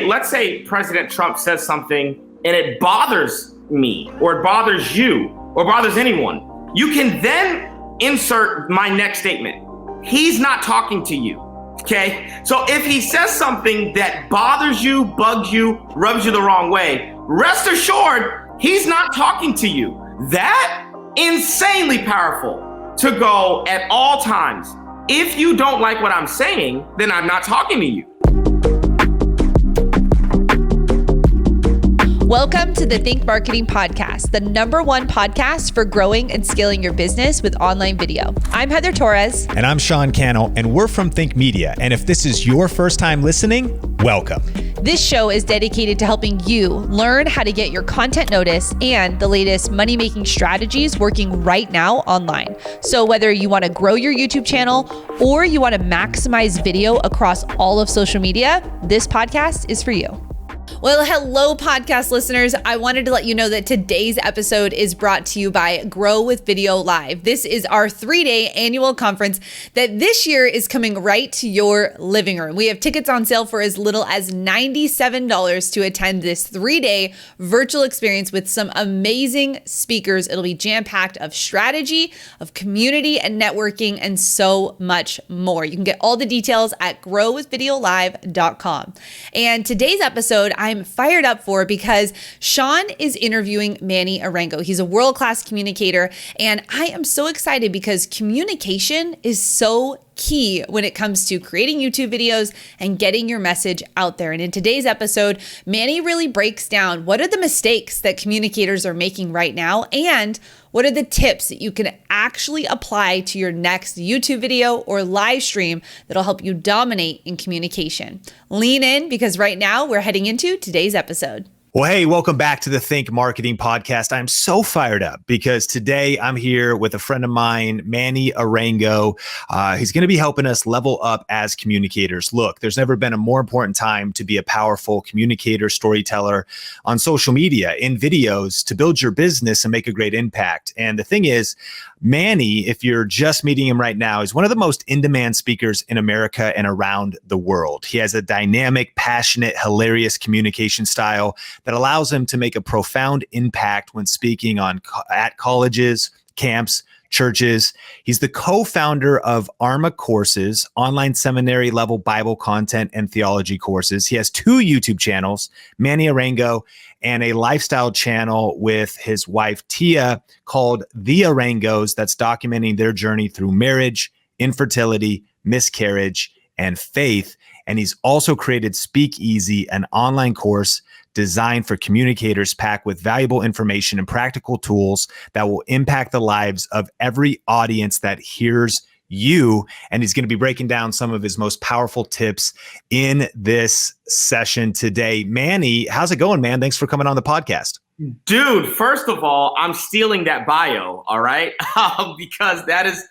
Let's say President Trump says something and it bothers me or it bothers you or bothers anyone. You can then insert my next statement. He's not talking to you, okay? So if he says something that bothers you, bugs you, rubs you the wrong way, rest assured, he's not talking to you. That insanely powerful to go at all times. If you don't like what I'm saying, then I'm not talking to you. Welcome to the Think Marketing Podcast, the #1 podcast for growing and scaling your business with online video. I'm Heather Torres. And I'm Sean Cannell, and we're from Think Media. And if this is your first time listening, welcome. This show is dedicated to helping you learn how to get your content noticed and the latest money-making strategies working right now online. So whether you want to grow your YouTube channel or you want to maximize video across all of social media, this podcast is for you. Well, hello, podcast listeners. I wanted to let you know that today's episode is brought to you by Grow with Video Live. This is our 3-day annual conference that this year is coming right to your living room. We have tickets on sale for as little as $97 to attend this 3-day virtual experience with some amazing speakers. It'll be jam-packed of strategy, of community and networking, and so much more. You can get all the details at growwithvideolive.com. And today's episode, I'm fired up for because Sean is interviewing Manny Arango. He's a world-class communicator, and I am so excited because communication is so key when it comes to creating YouTube videos and getting your message out there. And in today's episode, Manny really breaks down what are the mistakes that communicators are making right now and what are the tips that you can actually apply to your next YouTube video or live stream that'll help you dominate in communication. Lean in because right now we're heading into today's episode. Well, hey, welcome back to the Think Marketing Podcast. I'm so fired up because today I'm here with a friend of mine, Manny Arango. He's going to be helping us level up as communicators. Look, there's never been a more important time to be a powerful communicator, storyteller on social media, in videos, to build your business and make a great impact. And the thing is, Manny, if you're just meeting him right now, is one of the most in-demand speakers in America and around the world. He has a dynamic, passionate, hilarious communication style that allows him to make a profound impact when speaking at colleges, camps, churches. He's the co-founder of ARMA Courses, online seminary level Bible content and theology courses. He has 2 YouTube channels, Manny Arango, and a lifestyle channel with his wife, Tia, called The Arangos, that's documenting their journey through marriage, infertility, miscarriage, and faith. And he's also created Speak Easy, an online course designed for communicators packed with valuable information and practical tools that will impact the lives of every audience that hears you. And he's going to be breaking down some of his most powerful tips in this session today. Manny, how's it going, man? Thanks for coming on the podcast. Dude, first of all, I'm stealing that bio, all right? Because that is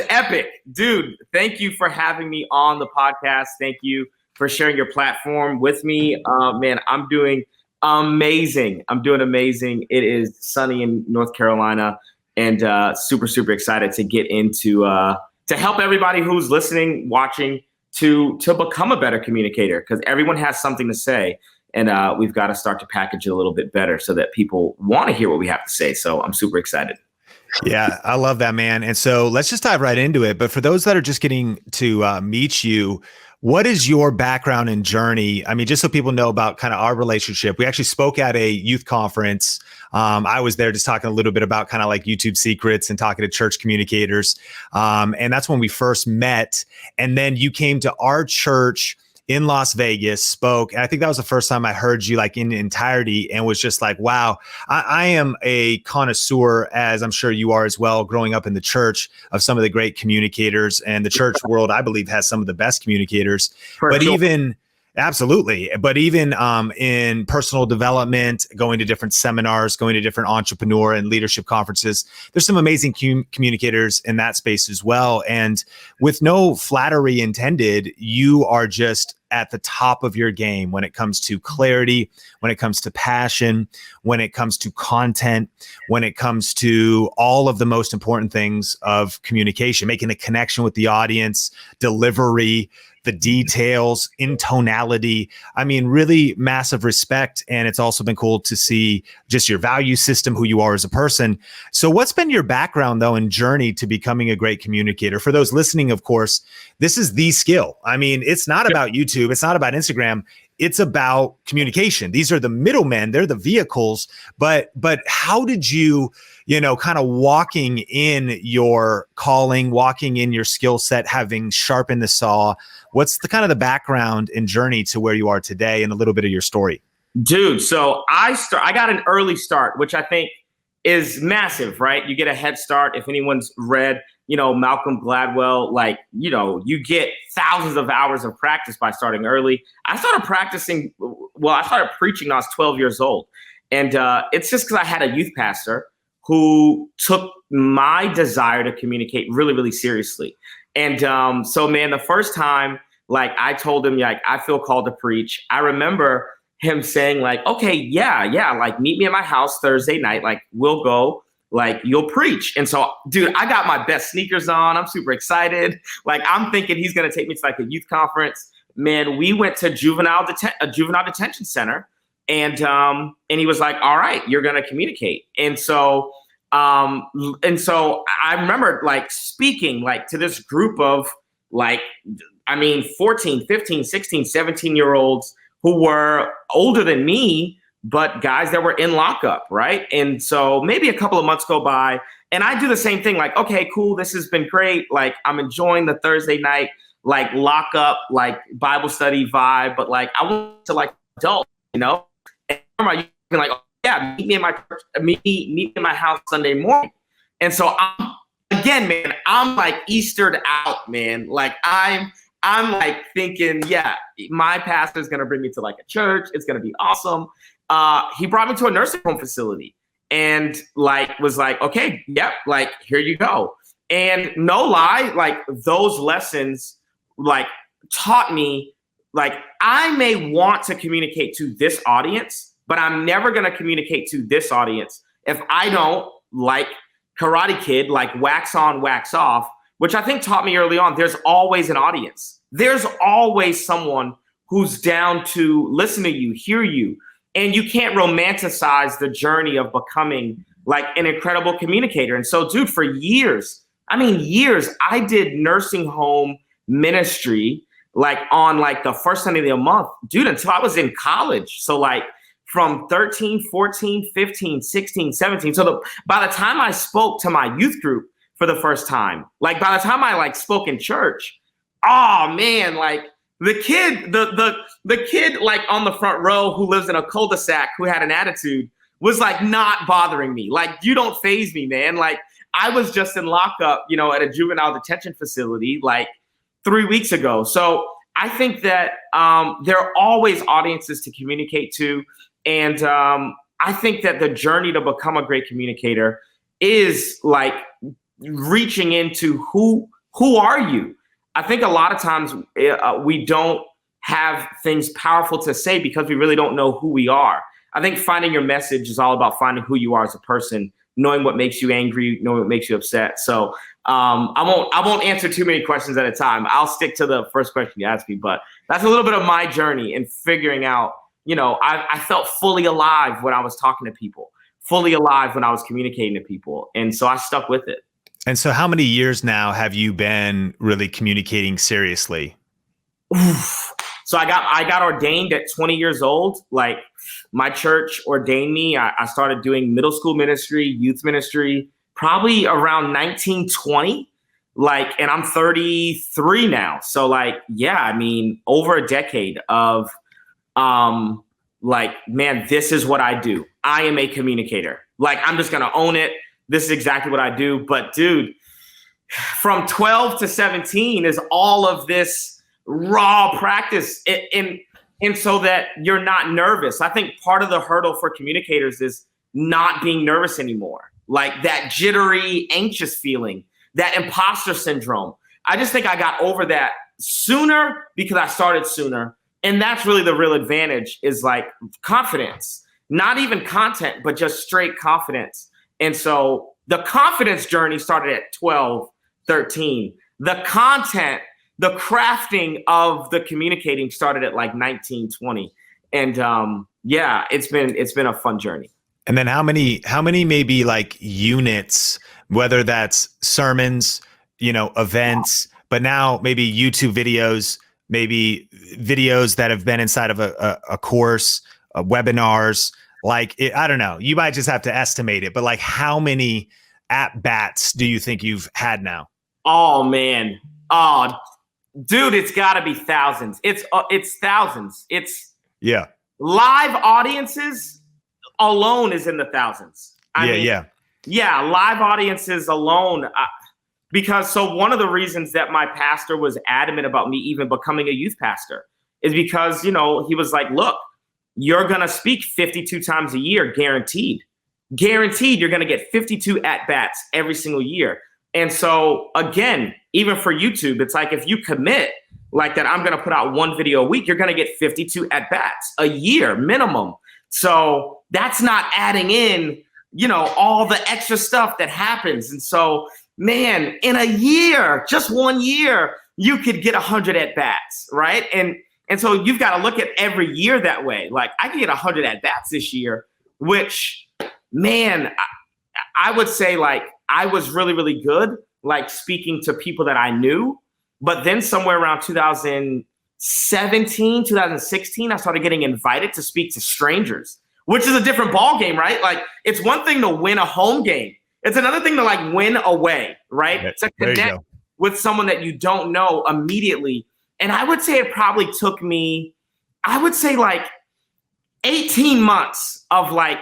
epic. Dude, thank you for having me on the podcast. Thank you for sharing your platform with me. Man, I'm doing amazing. It is sunny in North Carolina and super, super excited to get into, to help everybody who's listening, watching to become a better communicator because everyone has something to say. And we've got to start to package it a little bit better so that people want to hear what we have to say. So I'm super excited. Yeah, I love that, man. And so let's just dive right into it. But for those that are just getting to meet you, what is your background and journey? I mean, just so people know about kind of our relationship, we actually spoke at a youth conference. I was there just talking a little bit about kind of like YouTube secrets and talking to church communicators. And that's when we first met. And then you came to our church in Las Vegas, spoke. And I think that was the first time I heard you like in entirety and was just like, wow, I am a connoisseur, as I'm sure you are as well, growing up in the church, of some of the great communicators. And the church world, I believe, has some of the best communicators. Absolutely. But even in personal development, going to different seminars, going to different entrepreneur and leadership conferences, there's some amazing communicators in that space as well. And with no flattery intended, you are just at the top of your game when it comes to clarity, when it comes to passion, when it comes to content, when it comes to all of the most important things of communication, making a connection with the audience, delivery, the details, in tonality. I mean, really massive respect. And it's also been cool to see just your value system, who you are as a person. So what's been your background, though, and journey to becoming a great communicator? For those listening, of course, this is the skill. I mean, it's not about YouTube. It's not about Instagram. It's about communication. These are the middlemen. They're the vehicles. But how did you, kind of walking in your calling, walking in your skill set, having sharpened the saw, what's the kind of the background and journey to where you are today and a little bit of your story? Dude, so I got an early start, which I think is massive, right? You get a head start. If anyone's read, Malcolm Gladwell, you get thousands of hours of practice by starting early. I started preaching when I was 12 years old. And it's just because I had a youth pastor who took my desire to communicate really, really seriously. And so, man, the first time, I told him, I feel called to preach. I remember him saying, okay, yeah, meet me at my house Thursday night. We'll go. You'll preach. And so, dude, I got my best sneakers on. I'm super excited. I'm thinking he's going to take me to a youth conference. Man, we went to a juvenile detention center, and he was like, all right, you're going to communicate. And so I remember speaking to this group of 14, 15, 16, 17-year-olds who were older than me, but guys that were in lockup, right? And so maybe a couple of months go by, and I do the same thing. Okay, cool, this has been great. I'm enjoying the Thursday night, lockup, Bible study vibe, but I want to adult, And I'm oh, yeah, meet me in my church, meet me in my house Sunday morning. And so I'm Eastered out, man. I'm thinking, yeah, my pastor's gonna bring me to a church. It's gonna be awesome. He brought me to a nursing home facility and was okay, yep, here you go. And no lie, those lessons taught me I may want to communicate to this audience, but I'm never gonna communicate to this audience if I don't Karate Kid, wax on, wax off, which I think taught me early on. There's always an audience. There's always someone who's down to listen to you, hear you. And you can't romanticize the journey of becoming an incredible communicator. And so, dude, for years, I did nursing home ministry on the first Sunday of the month, dude, until I was in college. So from 13, 14, 15, 16, 17. So by the time I spoke to my youth group for the first time, by the time I spoke in church, oh man, the kid, the kid on the front row who lives in a cul-de-sac who had an attitude was not bothering me. You don't faze me, man. I was just in lockup, at a juvenile detention facility 3 weeks ago. So I think that there are always audiences to communicate to. And I think that the journey to become a great communicator is reaching into who are you? I think a lot of times we don't have things powerful to say because we really don't know who we are. I think finding your message is all about finding who you are as a person, knowing what makes you angry, knowing what makes you upset. So I won't answer too many questions at a time. I'll stick to the first question you asked me, but that's a little bit of my journey in figuring out, I felt fully alive when I was talking to people, fully alive when I was communicating to people. And so I stuck with it. And so how many years now have you been really communicating seriously? So I got ordained at 20 years old. My church ordained me. I started doing middle school ministry, youth ministry, probably around 1920. And I'm 33 now. So over a decade of man, this is what I do. I am a communicator. I'm just going to own it. This is exactly what I do. But dude, from 12 to 17 is all of this raw practice. And so that you're not nervous. I think part of the hurdle for communicators is not being nervous anymore. That jittery, anxious feeling, that imposter syndrome. I just think I got over that sooner because I started sooner. And that's really the real advantage is confidence, not even content, but just straight confidence. And so the confidence journey started at 12, 13. The content the crafting of the communicating started at like 19, 20. And yeah, it's been a fun journey. And then how many maybe like units, whether that's sermons, events, but now maybe YouTube videos, maybe videos that have been inside of a course, webinars, like I don't know, you might just have to estimate it, but like how many at-bats do you think you've had now? Oh man. Oh dude, it's gotta be thousands. It's thousands. It's live audiences alone is in the thousands. I mean, live audiences alone. Because so one of the reasons that my pastor was adamant about me even becoming a youth pastor is because, he was like, look, you're going to speak 52 times a year, guaranteed. Guaranteed you're going to get 52 at-bats every single year. And so, again, even for YouTube, it's like if you commit like that, I'm going to put out one video a week, you're going to get 52 at-bats a year minimum. So that's not adding in, all the extra stuff that happens. And so, man, in a year, just 1 year, you could get 100 at-bats, right? And so you've got to look at every year that way. Like I could get 100 at-bats this year, which, man, I would say like I was really, really good, like speaking to people that I knew. But then somewhere around 2017, 2016, I started getting invited to speak to strangers, which is a different ball game, right? Like it's one thing to win a home game. It's another thing to like win away, right? To connect with someone that you don't know immediately. And I would say it probably took me, like 18 months of like,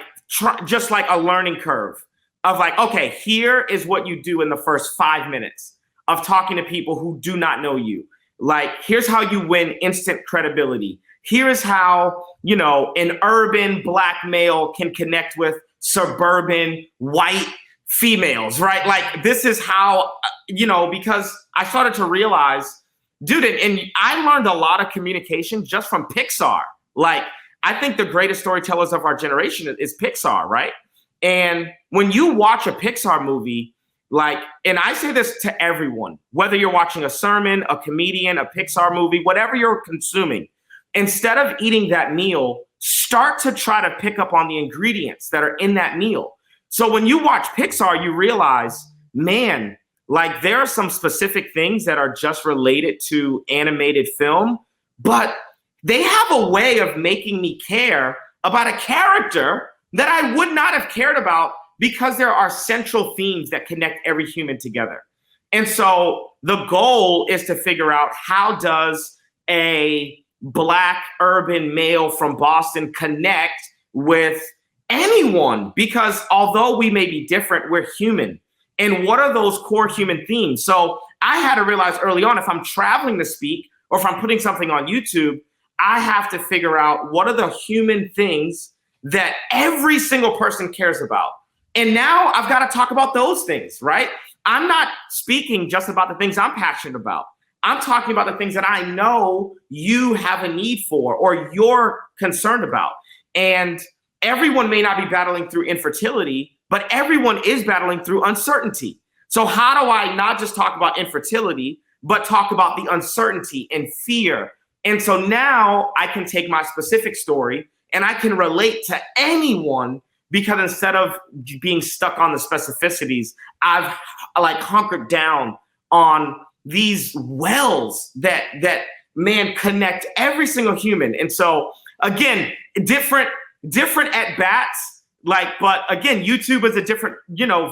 just like a learning curve of like, okay, here is what you do in the first 5 minutes of talking to people who do not know you. Like, here's how you win instant credibility. Here is how, an urban Black male can connect with suburban white females, right? Like, this is how, because I started to realize, dude, and I learned a lot of communication just from Pixar. Like, I think the greatest storytellers of our generation is Pixar, right? And when you watch a Pixar movie, like, and I say this to everyone, whether you're watching a sermon, a comedian, a Pixar movie, whatever you're consuming, instead of eating that meal, start to try to pick up on the ingredients that are in that meal. So when you watch Pixar, you realize, man, like there are some specific things that are just related to animated film, but they have a way of making me care about a character that I would not have cared about because there are central themes that connect every human together. And so the goal is to figure out, how does a Black urban male from Boston connect with anyone? Because although we may be different, we're human. And what are those core human themes? So I had to realize early on, if I'm traveling to speak or if I'm putting something on YouTube, I have to figure out what are the human things that every single person cares about. And now I've got to talk about those things, right? I'm not speaking just about the things I'm passionate about. I'm talking about the things that I know you have a need for or you're concerned about. And everyone may not be battling through infertility, but everyone is battling through uncertainty. So how do I not just talk about infertility, but talk about the uncertainty and fear? And so now I can take my specific story and I can relate to anyone, because instead of being stuck on the specificities, I've like hunkered down on these wells that man connect every single human. And so again, different at bats, like, but again, YouTube is a different,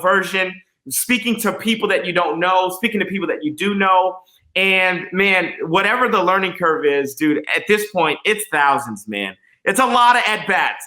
version, speaking to people that you don't know, speaking to people that you do know. And man, whatever the learning curve is, dude, at this point, it's thousands, man. It's a lot of at bats.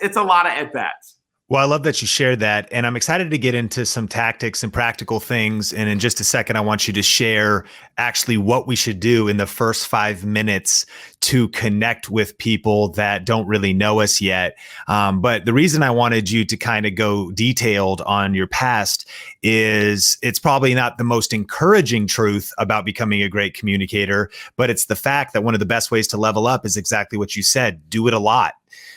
Well, I love that you shared that. And I'm excited to get into some tactics and practical things. And in just a second, I want you to share actually what we should do in the first 5 minutes to connect with people that don't really know us yet. But the reason I wanted you to kind of go detailed on your past is it's probably not the most encouraging truth about becoming a great communicator, but it's the fact that one of the best ways to level up is exactly what you said. Do it a lot.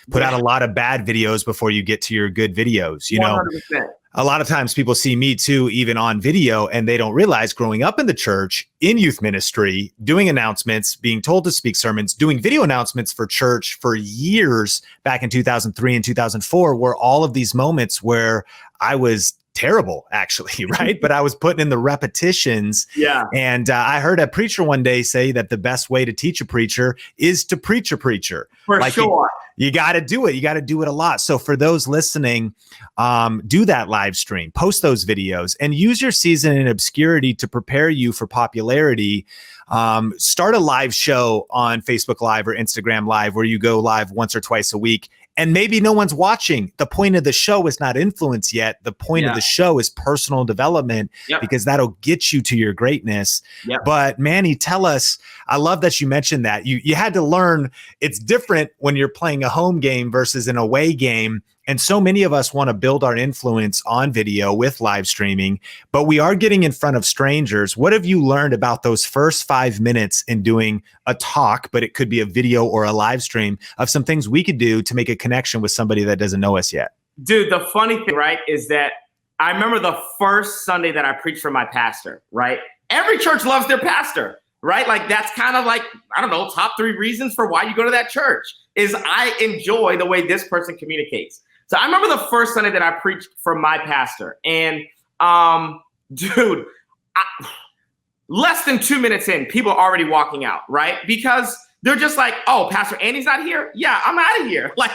Put out a lot of bad videos before you get to your good videos, 100%. A lot of times people see me too, even on video, and they don't realize growing up in the church, in youth ministry, doing announcements, being told to speak sermons, doing video announcements for church for years back in 2003 and 2004 were all of these moments where I was terrible, actually, right? But I was putting in the repetitions. Yeah. And I heard a preacher one day say that the best way to teach a preacher is to preach a preacher. For sure. You got to do it. You got to do it a lot. So for those listening, do that live stream, post those videos, and use your season in obscurity to prepare you for popularity. Start a live show on Facebook Live or Instagram Live where you go live once or twice a week. And maybe no one's watching. The point of the show is not influence yet. The point of the show is personal development, because that'll get you to your greatness. But Manny, tell us, I love that you mentioned that. You had to learn it's different when you're playing a home game versus an away game. And so many of us want to build our influence on video with live streaming, but we are getting in front of strangers. What have you learned about those first 5 minutes in doing a talk, but it could be a video or a live stream, of some things we could do to make a connection with somebody that doesn't know us yet? Dude, the funny thing, right, is that I remember the first Sunday that I preached for my pastor, right? Every church loves their pastor, right? Like that's kind of like, I don't know, top 3 reasons for why you go to that church is I enjoy the way this person communicates. So I remember the first Sunday that I preached for my pastor, and dude, less than 2 minutes in, people are already walking out, right? Because they're just like, oh, Pastor Andy's not here? Yeah, I'm out of here. Like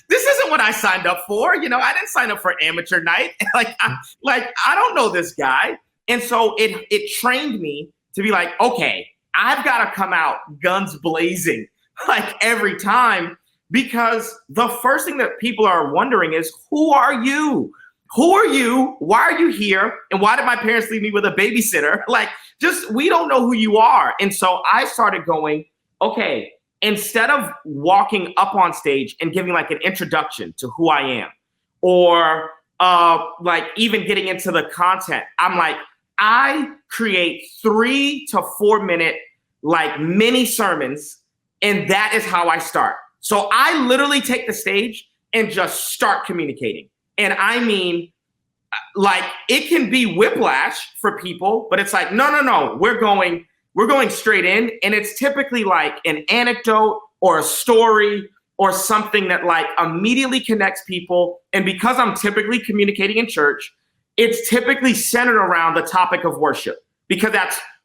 this isn't what I signed up for. You know, I didn't sign up for amateur night. I don't know this guy. And so it trained me to be like, okay, I've got to come out guns blazing like every time. Because the first thing that people are wondering is, who are you? Who are you? Why are you here? And why did my parents leave me with a babysitter? We don't know who you are. And so I started going, okay, instead of walking up on stage and giving like an introduction to who I am, or even getting into the content, I'm like, I create 3 to 4 minute like mini sermons. And that is how I start. So I literally take the stage and just start communicating. And I mean, like, it can be whiplash for people, but it's like, no, we're going straight in. And it's typically like an anecdote or a story or something that like immediately connects people. And because I'm typically communicating in church, it's typically centered around the topic of worship,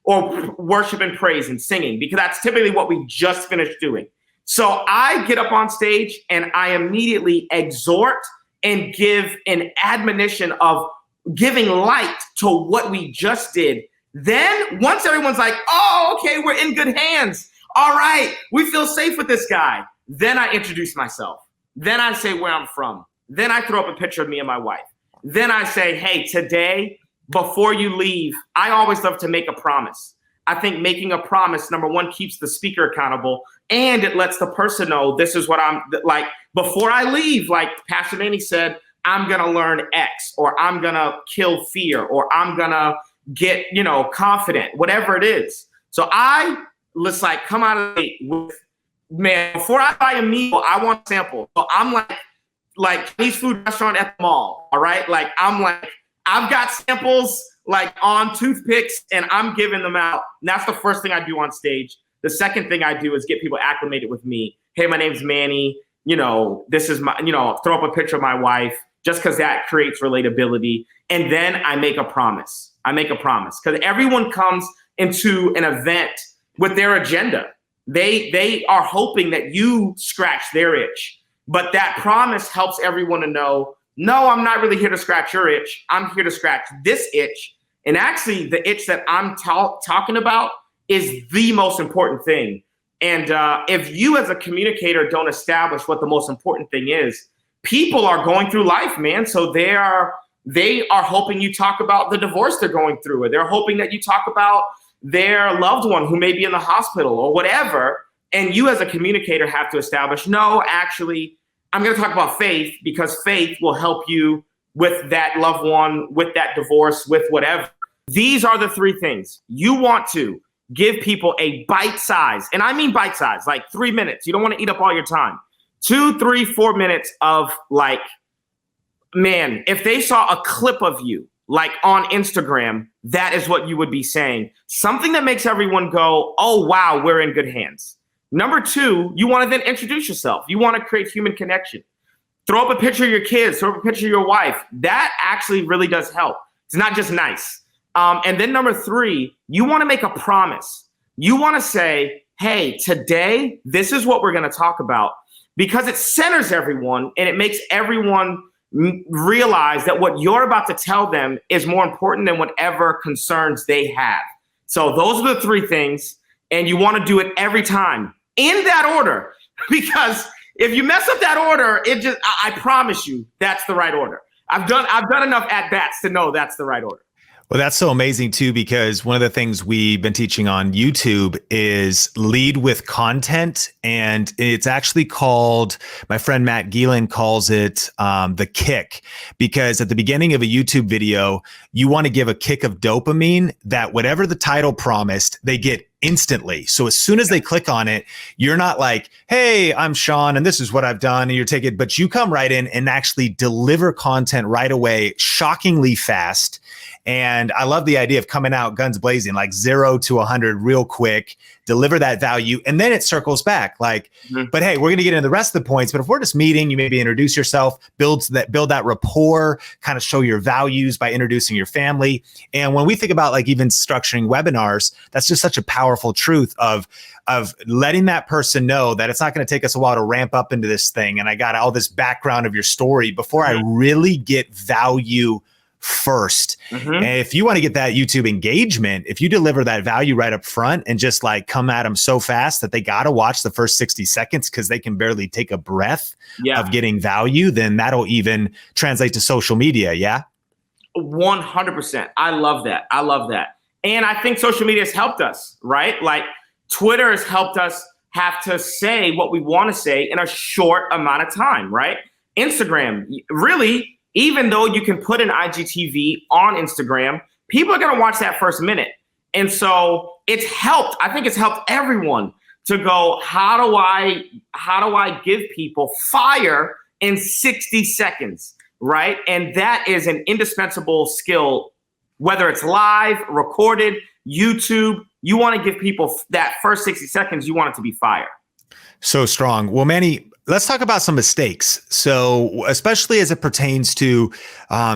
or worship and praise and singing, because that's typically what we just finished doing. So I get up on stage and I immediately exhort and give an admonition of giving light to what we just did. Then once everyone's like, oh, okay, we're in good hands. All right, we feel safe with this guy. Then I introduce myself. Then I say where I'm from. Then I throw up a picture of me and my wife. Then I say, hey, today, before you leave, I always love to make a promise. I think making a promise, number one, keeps the speaker accountable, and it lets the person know this is what I'm like. Before I leave, like Pastor Manny said, I'm going to learn X, or I'm going to kill fear, or I'm going to get, confident, whatever it is. So let's come out of the gate with, man, before I buy a meal, I want a sample. So I'm like Chinese food restaurant at the mall. All right. I've got samples on toothpicks and I'm giving them out. And that's the first thing I do on stage. The second thing I do is get people acclimated with me. Hey, my name's Manny. This is my, throw up a picture of my wife, just because that creates relatability. And then I make a promise. Because everyone comes into an event with their agenda. They are hoping that you scratch their itch. But that promise helps everyone to know, no, I'm not really here to scratch your itch. I'm here to scratch this itch. And actually, the itch that I'm talking about is the most important thing. And if you as a communicator don't establish what the most important thing is, people are going through life, man. So they are hoping you talk about the divorce they're going through, or they're hoping that you talk about their loved one who may be in the hospital or whatever. And you as a communicator have to establish, no, actually, I'm going to talk about faith, because faith will help you with that loved one, with that divorce, with whatever. These are the 3 things. You want to give people a bite size, and I mean bite size, like 3 minutes. You don't want to eat up all your time. 2, 3, 4 minutes of man, if they saw a clip of you, like on Instagram, that is what you would be saying. Something that makes everyone go, oh, wow, we're in good hands. Number two, you want to then introduce yourself. You want to create human connection. Throw up a picture of your kids, throw up a picture of your wife. That actually really does help. It's not just nice. And then number three, you want to make a promise. You want to say, hey, today, this is what we're going to talk about, because it centers everyone and it makes everyone realize that what you're about to tell them is more important than whatever concerns they have. So those are the three things, and you want to do it every time in that order, because if you mess up that order, I promise you that's the right order. I've done enough at bats to know that's the right order. Well, that's so amazing too, because one of the things we've been teaching on YouTube is lead with content. And it's actually called, my friend Matt Geelan calls it the kick, because at the beginning of a YouTube video, you want to give a kick of dopamine that whatever the title promised, they get instantly. So as soon as they click on it, you're not like, hey, I'm Sean and this is what I've done, and you're taking, but you come right in and actually deliver content right away, shockingly fast. And I love the idea of coming out guns blazing, like 0 to 100 real quick, deliver that value. And then it circles back like, but hey, we're going to get into the rest of the points. But if we're just meeting, you maybe introduce yourself, build that rapport, kind of show your values by introducing your family. And when we think about like even structuring webinars, that's just such a powerful truth of letting that person know that it's not going to take us a while to ramp up into this thing. And I got all this background of your story before I really get value first. And if you want to get that YouTube engagement, if you deliver that value right up front and just like come at them so fast that they got to watch the first 60 seconds because they can barely take a breath of getting value, then that'll even translate to social media. Yeah. 100%. I love that. And I think social media has helped us, right? Like Twitter has helped us have to say what we want to say in a short amount of time, right? Instagram, really, even though you can put an IGTV on Instagram, people are going to watch that first minute. And so it's helped. I think it's helped everyone to go, how do I give people fire in 60 seconds, right? And that is an indispensable skill, whether it's live, recorded, YouTube. You want to give people that first 60 seconds, you want it to be fire. So strong. Well, Manny, let's talk about some mistakes. So especially as it pertains to,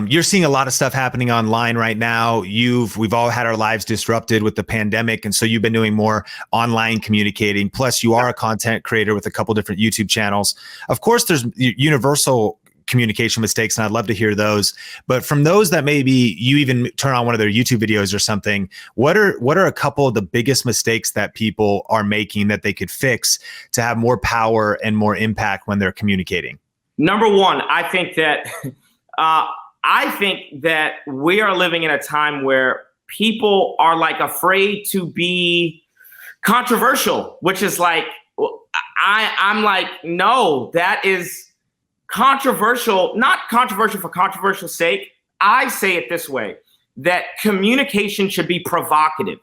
you're seeing a lot of stuff happening online right now. We've all had our lives disrupted with the pandemic. And so you've been doing more online communicating. Plus you are a content creator with a couple different YouTube channels. Of course, there's universal communication mistakes, and I'd love to hear those. But from those that maybe you even turn on one of their YouTube videos or something, what are a couple of the biggest mistakes that people are making that they could fix to have more power and more impact when they're communicating? Number one, I think that we are living in a time where people are like afraid to be controversial, which is like, I'm like, no, that is controversial, not controversial for controversial sake. I say it this way, that communication should be provocative.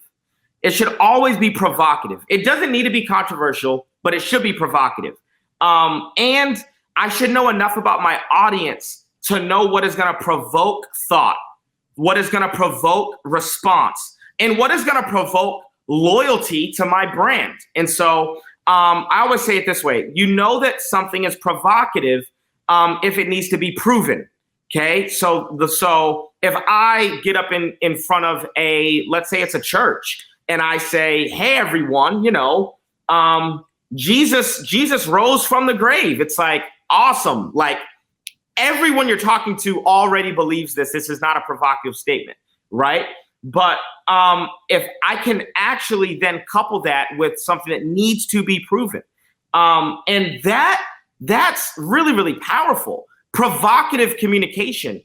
It should always be provocative. It doesn't need to be controversial, but it should be provocative. And I should know enough about my audience to know what is going to provoke thought, what is going to provoke response, and what is going to provoke loyalty to my brand. And so I always say it this way, you know that something is provocative if it needs to be proven. Okay. So if I get up in front of let's say it's a church, and I say, hey, everyone, Jesus rose from the grave. It's like, awesome. Like everyone you're talking to already believes this. This is not a provocative statement, right? But if I can actually then couple that with something that needs to be proven, and that's really, really powerful. Provocative communication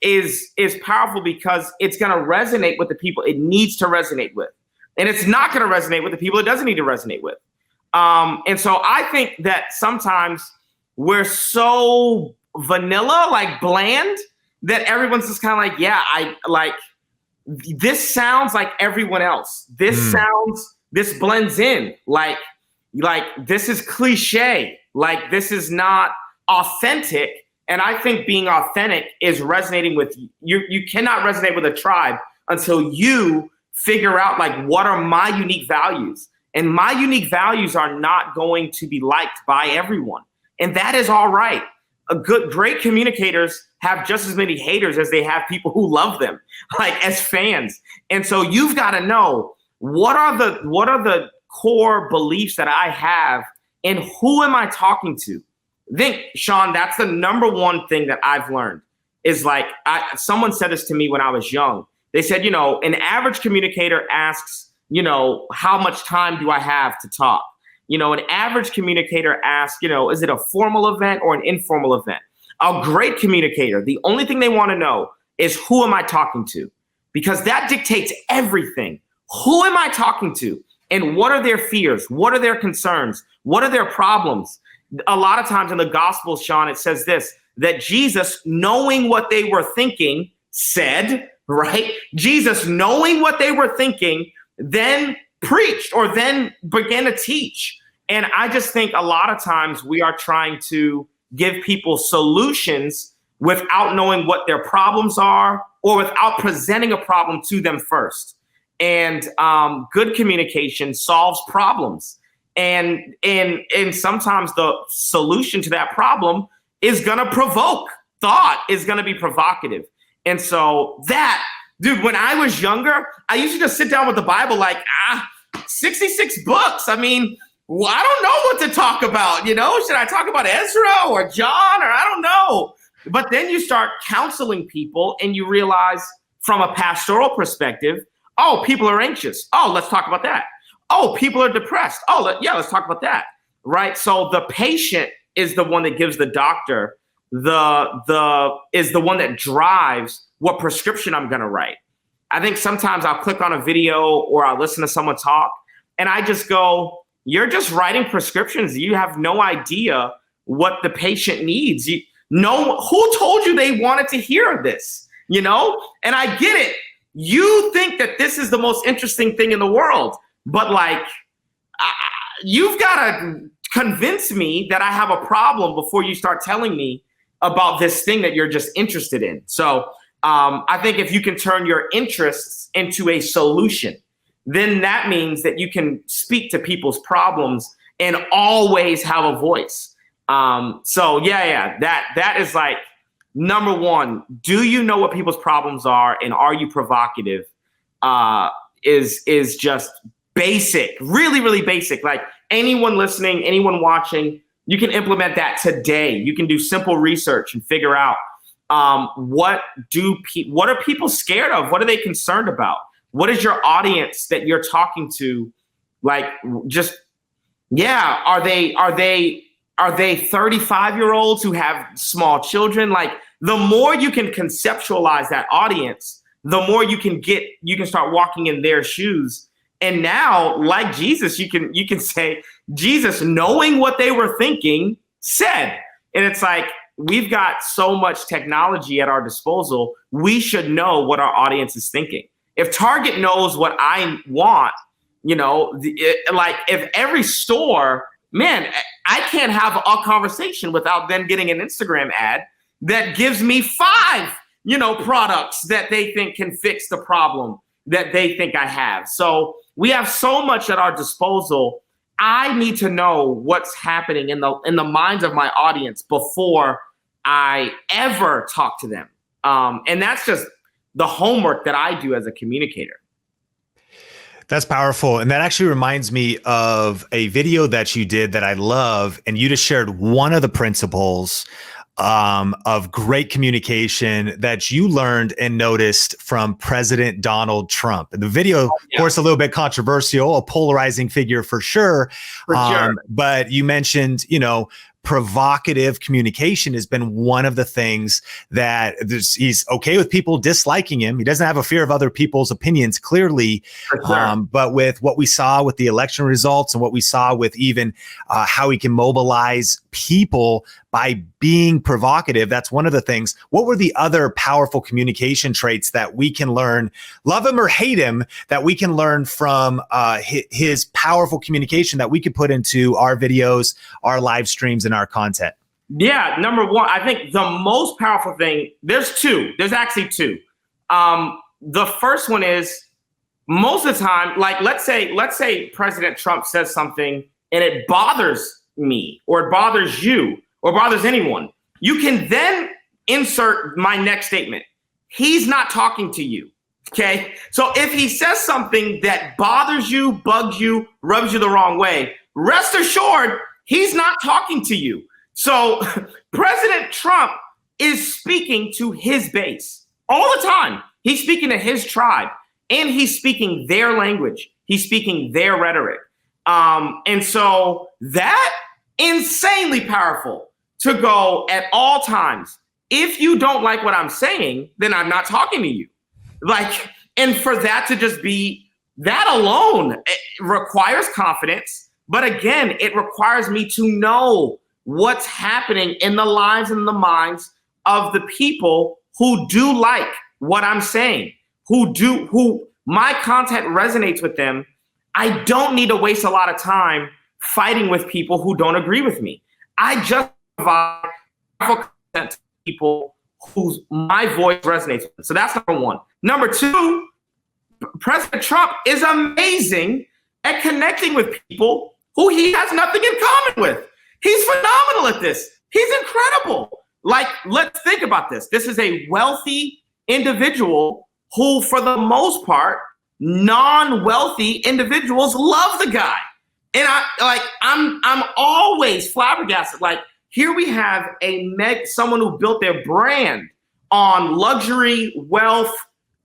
is powerful because it's going to resonate with the people it needs to resonate with. And it's not going to resonate with the people it doesn't need to resonate with. And so I think that sometimes we're so vanilla, like bland, that everyone's just kind of like, yeah, I like, this sounds like everyone else. This blends in. Like this is cliche. Like this is not authentic. And I think being authentic is resonating with you. You cannot resonate with a tribe until you figure out like, what are my unique values? And my unique values are not going to be liked by everyone. And that is all right. Great communicators have just as many haters as they have people who love them, like as fans. And so you've got to know, what are the core beliefs that I have, and who am I talking to? I think, Sean, that's the number one thing that I've learned is like, someone said this to me when I was young. They said, an average communicator asks, how much time do I have to talk? An average communicator asks, is it a formal event or an informal event? A great communicator, the only thing they want to know is, who am I talking to? Because that dictates everything. Who am I talking to? And what are their fears? What are their concerns? What are their problems? A lot of times in the gospel, Sean, it says this, that Jesus, knowing what they were thinking, said, right? Jesus, knowing what they were thinking, then preached or then began to teach. And I just think a lot of times we are trying to give people solutions without knowing what their problems are, or without presenting a problem to them first. And good communication solves problems. And sometimes the solution to that problem is going to provoke thought, is going to be provocative. And so that, dude, when I was younger, I used to just sit down with the Bible like, 66 books. I mean, well, I don't know what to talk about. Should I talk about Ezra or John, or I don't know. But then you start counseling people and you realize from a pastoral perspective, oh, people are anxious. Oh, let's talk about that. Oh, people are depressed. Oh, let's talk about that. Right. So the patient is the one that gives the doctor is the one that drives what prescription I'm going to write. I think sometimes I'll click on a video or I'll listen to someone talk and I just go, you're just writing prescriptions. You have no idea what the patient needs. Who told you they wanted to hear this? And I get it. You think that this is the most interesting thing in the world, but like, you've got to convince me that I have a problem before you start telling me about this thing that you're just interested in. So I think if you can turn your interests into a solution, then that means that you can speak to people's problems and always have a voice. That is like number one. Do you know what people's problems are, and are you provocative? Is just basic, really, really basic. Like anyone listening, anyone watching, you can implement that today. You can do simple research and figure out what are people scared of? What are they concerned about? What is your audience that you're talking to? Like, are they 35-year-olds who have small children? Like, the more you can conceptualize that audience, the more you can start walking in their shoes. And now, like Jesus, you can say, Jesus, knowing what they were thinking, said. And it's like, we've got so much technology at our disposal. We should know what our audience is thinking. If Target knows what I want, like if every store, man, I can't have a conversation without them getting an Instagram ad that gives me 5, products that they think can fix the problem that they think I have. So we have so much at our disposal. I need to know what's happening in the minds of my audience before I ever talk to them. And that's just the homework that I do as a communicator. That's powerful. And that actually reminds me of a video that you did that I love. And you just shared one of the principles of great communication that you learned and noticed from President Donald Trump. And the video, of course, a little bit controversial, a polarizing figure for sure. But you mentioned, provocative communication has been one of the things that he's okay with people disliking him. He doesn't have a fear of other people's opinions, clearly. But with what we saw with the election results and what we saw with even how he can mobilize people by being provocative, that's one of the things. What were the other powerful communication traits that we can learn, love him or hate him, that we can learn from his powerful communication that we could put into our videos, our live streams, and our content? Yeah, number one, I think the most powerful thing, there's two. There's actually two. The first one is most of the time, like let's say President Trump says something and it bothers me or it bothers you or bothers anyone. You can then insert my next statement. He's not talking to you. Okay. So if he says something that bothers you, bugs you, rubs you the wrong way, rest assured, he's not talking to you. So President Trump is speaking to his base all the time. He's speaking to his tribe and he's speaking their language. He's speaking their rhetoric. And so that insanely powerful to go at all times. If you don't like what I'm saying, then I'm not talking to you. Like, and for that to just be that alone, it requires confidence. But again, it requires me to know what's happening in the lives and the minds of the people who do like what I'm saying, who my content resonates with them. I don't need to waste a lot of time fighting with people who don't agree with me. I just provide content to people whose my voice resonates with. So that's number one. Number two, President Trump is amazing at connecting with people who he has nothing in common with. He's phenomenal at this. He's incredible. Like, let's think about this. This is a wealthy individual who, for the most part, non-wealthy individuals love the guy. And I'm always flabbergasted. Like, here we have someone who built their brand on luxury, wealth,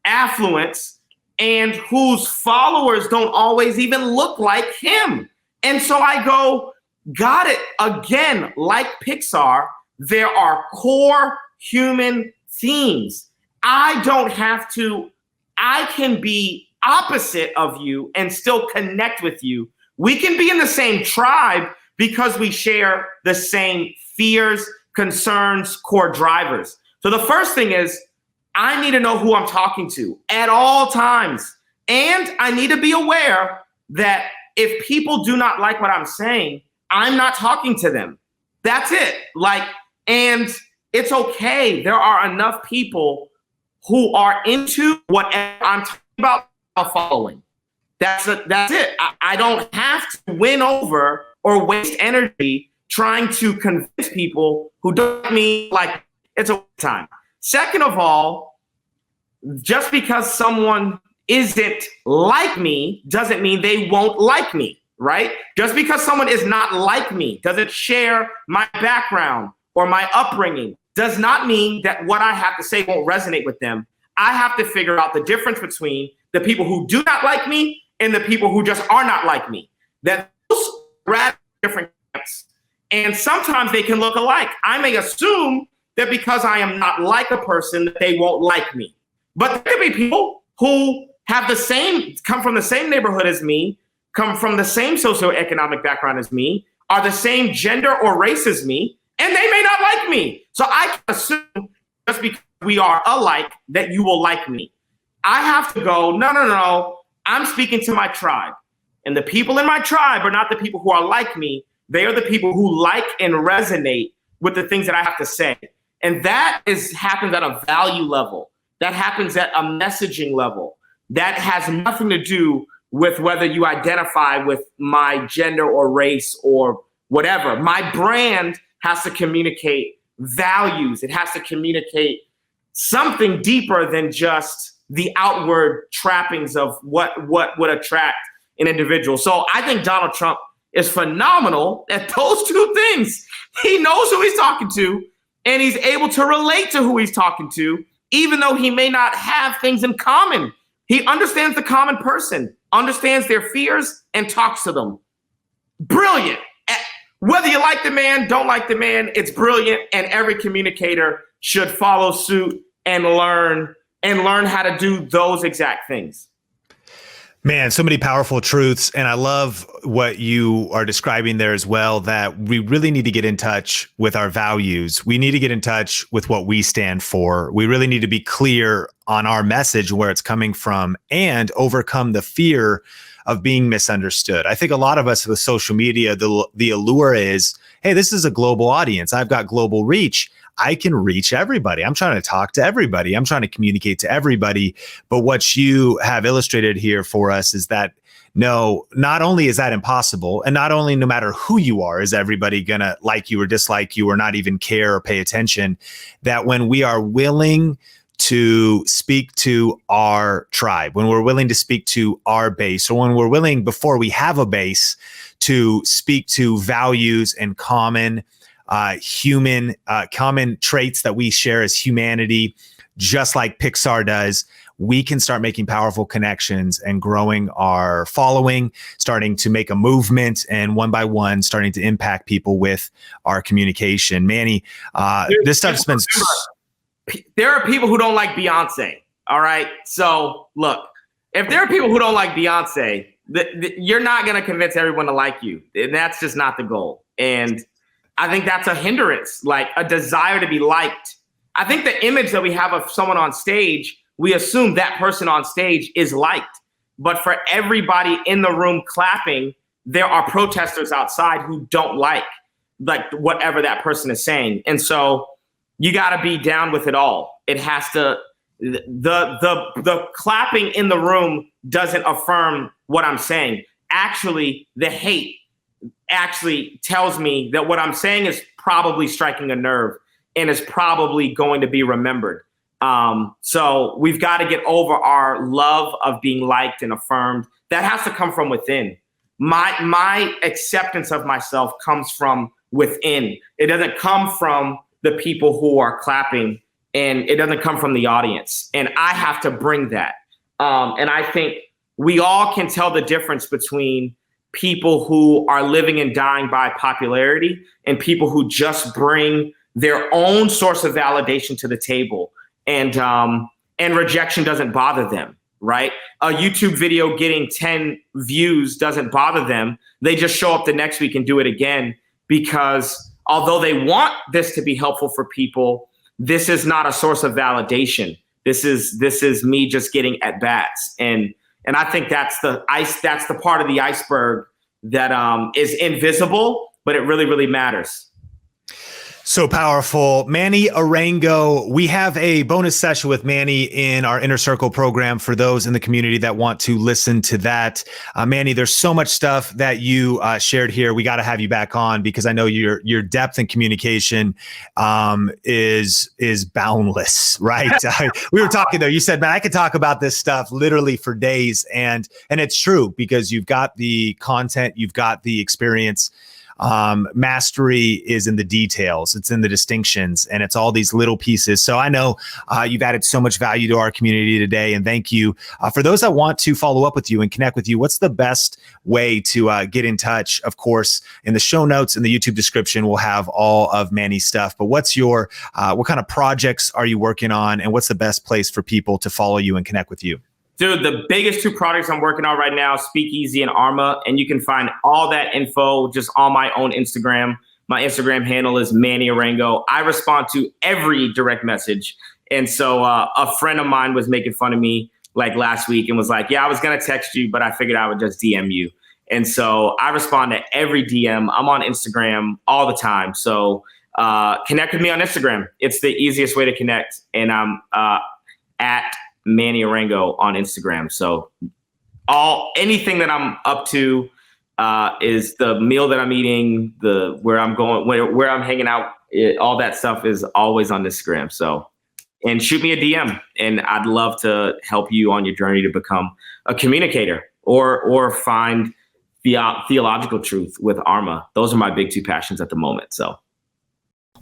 affluence, and whose followers don't always even look like him. And so I go, got it. Again, like Pixar, there are core human themes. I can be opposite of you and still connect with you. We can be in the same tribe because we share the same fears, concerns, core drivers. So the first thing is I need to know who I'm talking to at all times. And I need to be aware that if people do not like what I'm saying, I'm not talking to them. That's it. And it's okay. There are enough people who are into whatever I'm talking about following. That's it. I don't have to win over or waste energy trying to convince people who don't mean like it's a waste of time. Second of all, just because someone isn't like me doesn't mean they won't like me, right? Just because someone is not like me, doesn't share my background or my upbringing, does not mean that what I have to say won't resonate with them. I have to figure out the difference between the people who do not like me and the people who just are not like me. That those radically different camps. And sometimes they can look alike. I may assume that because I am not like a person, that they won't like me. But there could be people who have come from the same neighborhood as me, come from the same socioeconomic background as me, are the same gender or race as me, and they may not like me. So I can assume just because we are alike that you will like me. I have to go, no. I'm speaking to my tribe. And the people in my tribe are not the people who are like me. They are the people who like and resonate with the things that I have to say. And that happens at a value level. That happens at a messaging level. That has nothing to do with whether you identify with my gender or race or whatever. My brand has to communicate values. It has to communicate something deeper than just the outward trappings of what would attract an individual. So I think Donald Trump is phenomenal at those two things. He knows who he's talking to, and he's able to relate to who he's talking to, even though he may not have things in common. He understands the common person, understands their fears, and talks to them. Brilliant. Whether you like the man, don't like the man, it's brilliant, and every communicator should follow suit and learn how to do those exact things. Man, so many powerful truths. And I love what you are describing there as well, that we really need to get in touch with our values. We need to get in touch with what we stand for. We really need to be clear on our message, where it's coming from, and overcome the fear of being misunderstood. I think a lot of us with social media, the allure is, hey, this is a global audience. I've got global reach. I can reach everybody. I'm trying to talk to everybody. I'm trying to communicate to everybody. But what you have illustrated here for us is that no, not only is that impossible, and not only no matter who you are, is everybody going to like you or dislike you or not even care or pay attention, that when we are willing to speak to our tribe, when we're willing to speak to our base, or when we're willing, before we have a base, to speak to values and common common traits that we share as humanity, just like Pixar does, we can start making powerful connections and growing our following, starting to make a movement, and one by one, starting to impact people with our communication. Manny, this stuff's been... There are people who don't like Beyonce, all right? So, look, if there are people who don't like Beyonce, you're not going to convince everyone to like you. And that's just not the goal. And I think that's a hindrance, like a desire to be liked. I think the image that we have of someone on stage, we assume that person on stage is liked. But for everybody in the room clapping, there are protesters outside who don't like whatever that person is saying. And so you got to be down with it all. It has to, the clapping in the room doesn't affirm what I'm saying. Actually, the hate actually tells me that what I'm saying is probably striking a nerve and is probably going to be remembered. So we've got to get over our love of being liked and affirmed. That has to come from within. My acceptance of myself comes from within. It doesn't come from the people who are clapping, and it doesn't come from the audience. And I have to bring that. And I think we all can tell the difference between people who are living and dying by popularity and people who just bring their own source of validation to the table, and rejection doesn't bother them, right? A YouTube video getting 10 views doesn't bother them. They just show up the next week and do it again, because although they want this to be helpful for people, this is not a source of validation. This is me just getting at bats. And I think that's the part of the iceberg that is invisible, but it really, really matters. So powerful. Manny Arango, we have a bonus session with Manny in our Inner Circle program for those in the community that want to listen to that. Manny, there's so much stuff that you shared here. We got to have you back on, because I know your depth in communication is boundless, right? We were talking though, you said, man, I could talk about this stuff literally for days. And it's true, because you've got the content, you've got the experience. Mastery is in the details, it's in the distinctions, and it's all these little pieces. So I know you've added so much value to our community today, and thank you. For those that want to follow up with you and connect with you, what's the best way to get in touch? Of course, in the show notes, in the YouTube description, we'll have all of Manny's stuff. But what's your, what kind of projects are you working on, and what's the best place for people to follow you and connect with you? Dude, the biggest two projects I'm working on right now, Speakeasy and Arma, and you can find all that info just on my own Instagram. My Instagram handle is Manny Arango. I respond to every direct message. And so a friend of mine was making fun of me like last week and was like, yeah, I was going to text you, but I figured I would just DM you. And so I respond to every DM. I'm on Instagram all the time. So connect with me on Instagram. It's the easiest way to connect. And I'm at Manny Arango on Instagram. So anything that I'm up to is the meal that I'm eating, where I'm going, where I'm hanging out, all that stuff is always on Instagram. So, and shoot me a DM, and I'd love to help you on your journey to become a communicator or find theological truth with Arma. Those are my big two passions at the moment. So.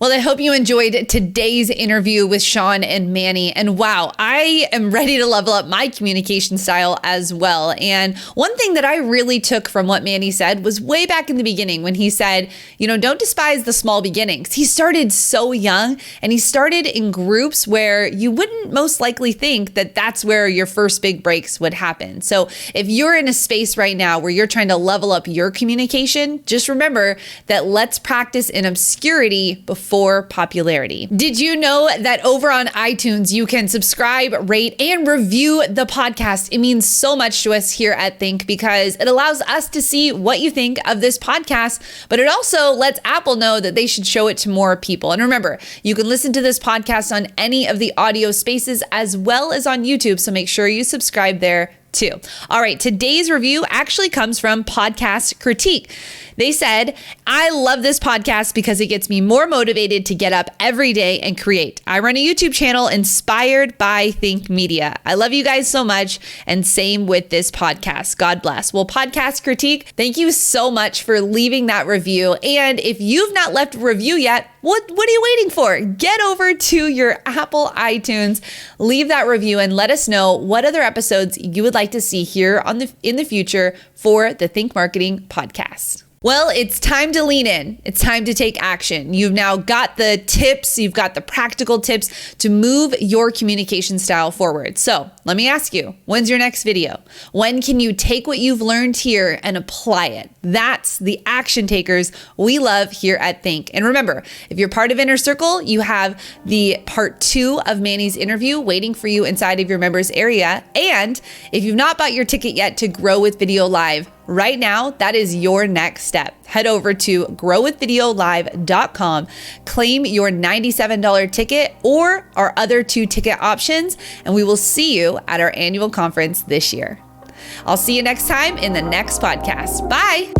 Well, I hope you enjoyed today's interview with Sean and Manny. And wow, I am ready to level up my communication style as well. And one thing that I really took from what Manny said was way back in the beginning when he said, don't despise the small beginnings. He started so young, and he started in groups where you wouldn't most likely think that that's where your first big breaks would happen. So if you're in a space right now where you're trying to level up your communication, just remember that let's practice in obscurity before for popularity. Did you know that over on iTunes, you can subscribe, rate, and review the podcast? It means so much to us here at Think because it allows us to see what you think of this podcast, but it also lets Apple know that they should show it to more people. And remember, you can listen to this podcast on any of the audio spaces as well as on YouTube, so make sure you subscribe there too. All right, today's review actually comes from Podcast Critique. They said, I love this podcast because it gets me more motivated to get up every day and create. I run a YouTube channel inspired by Think Media. I love you guys so much, and same with this podcast. God bless. Well, Podcast Critique, thank you so much for leaving that review. And if you've not left a review yet, what are you waiting for? Get over to your Apple iTunes, leave that review, and let us know what other episodes you would like to see here in the future for the Think Marketing podcast. Well, it's time to lean in. It's time to take action. You've now got the tips, you've got the practical tips to move your communication style forward. So let me ask you, when's your next video? When can you take what you've learned here and apply it? That's the action takers we love here at Think. And remember, if you're part of Inner Circle, you have the part 2 of Manny's interview waiting for you inside of your members area. And if you've not bought your ticket yet to Grow with Video Live, right now, that is your next step. Head over to growwithvideolive.com, claim your $97 ticket or our other 2 ticket options, and we will see you at our annual conference this year. I'll see you next time in the next podcast. Bye.